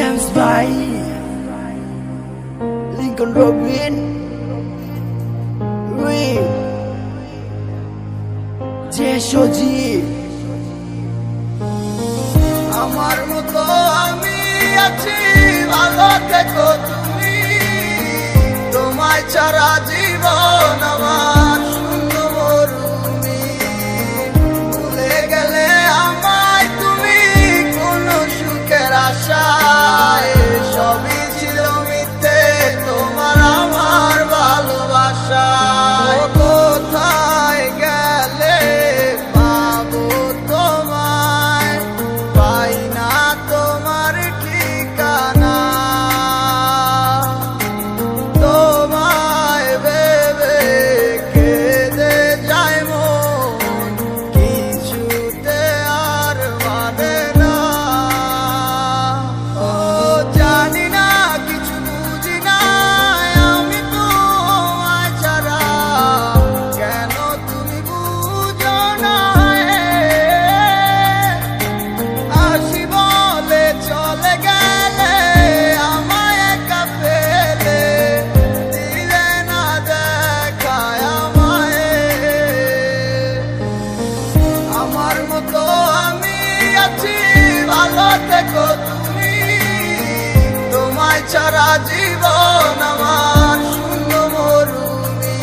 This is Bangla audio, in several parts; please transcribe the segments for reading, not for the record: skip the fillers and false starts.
জেমস ভাই, লিঙ্কন রবিন, যে সজীব। আমার মতো আমি আছি, ভালো থেকো তুমি। তোমায় ছাড়া জীবন আমার শূন্য মরুভূমি। ভুলে গেলে আমায় তুমি কোন সুখের আশায়। সবই ছিল মিথ্যে তোমার আমার ভালোবাসায়। কোথায় গেলে পাবো তোমায়, পাই না তোমার ঠিকানা। তোমায় ভেবে কেঁদে যায় মন, কিছুতে আর মানে না। ও জানি না, কিছু বুঝি না আমি তোমায় ছাড়া। কেন তুমি বুঝো না? আসি বলে চলে গেলে আমায় একা ফেলে, দিলে না দেখায় আমায়। আমার মতো আমি আছি, ভালো থেকো তুমি। তোমায় ছাড়া জীবন আমার শূন্য মরুভূমি।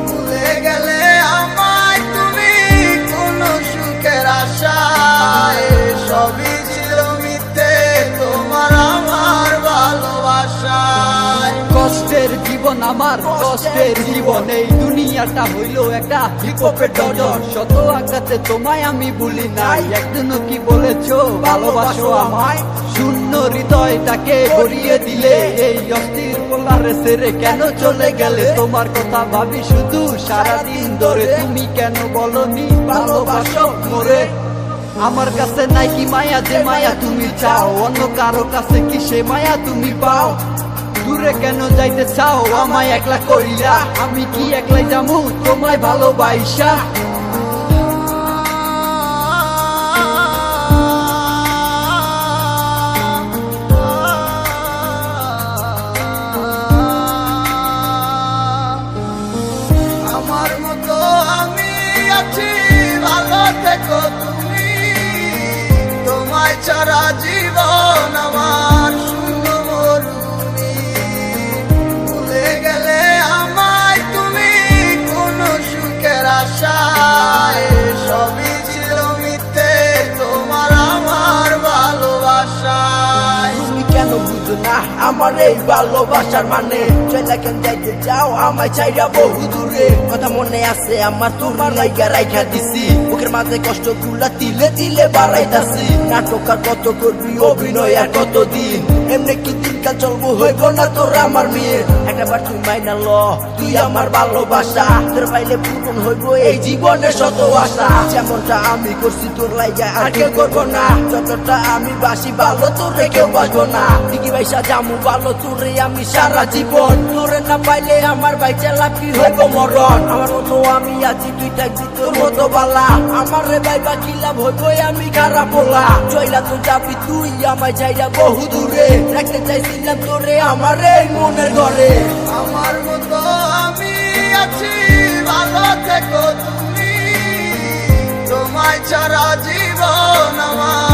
ভুলে গেলে আমায় তুমি কোন সুখের আশায়। সবই ছিল মিথ্যে তোমার আমার ভালোবাসায়। কষ্টের জীবন আমার, কষ্টের জীবন। এই দুনিয়াটা হইল একটা হিপহপের ডজন। শত আঘাতে তোমায় আমি ভুলি নাই, একদিনও কি বলেছো ভালোবাসো আমায়। শূন্য হৃদয়টাকে ভরিয়ে দিলে, এই অস্থির পোলারে ছেড়ে কেন চলে গেলে। তোমার কথা ভাবি শুধু সারাদিন ধরে, তুমি কেন বলনি ভালোবাসো মোরে। আমার কাছে নাই কি মায়া, যে মায়া তুমি চাও। অন্য কারো কাছে কি সে মায়া তুমি পাও। দূরে কেন যাইতে চাও আমায় একলা কইরা, আমি কি একলাই যামু তোমায় ভালোবাসা। আমার মতো আমি আছি, ভালো থেকো তুমি। তোমায় ছাড়া জীবন আমার শূন্য মরুভূমি। ভুলে গেলে আমায় তুমি কোন সুখের আশায়। সবই ছিল মিথ্যে তোমার আমার ভালোবাসায়। তুমি কেন বুঝো না আমার এই ভালোবাসার মানে। চলে কেন যাইতে চাও আমায় চাইরা বহু দূরে। কথা মনে আছে আমার, তোমার লাইগা রাইখা দিছি। বুকের মাঝে কষ্ট গুলা তিলে তিলে বাড়াইতাছি। নাটক আর কত করবি, অভিনয় আর কতদিন। এমনি কি দিনকাল চলবো, হইব না তোর আমার মেয়ে। একবার তুই মাইনা ল, তুই আমার ভালোবাসা। তোর পাইলে পূরণ হইব এই জীবনের শত আশা। যেমনটা আমি করছি তোর লাইগা আর কেউ করবো না। যতটা আমি বাসি ভালো তোরে কেউ বাসবো না। ঠিকই ভাইসা জামু ভালো তোরে আমি সারা জীবন। তোরে না পাইলে আমার ভাই চালাকি হইব মরণ। আমার মতো আমি আছি, তুই থাকবি তোর মতো বালা। আমার রে ভাই বাকি লাভ হইব আমি খারাপ বলা। চইলা তো যাবি তুই আমায় চাইরা বহু দূরে। রাখতে চাইছিলাম তোরে আমার এই মনের ঘরে। আমার মতো আমি আছি, ভালো থেকো তুমি। তোমায় ছাড়া জীবন আমার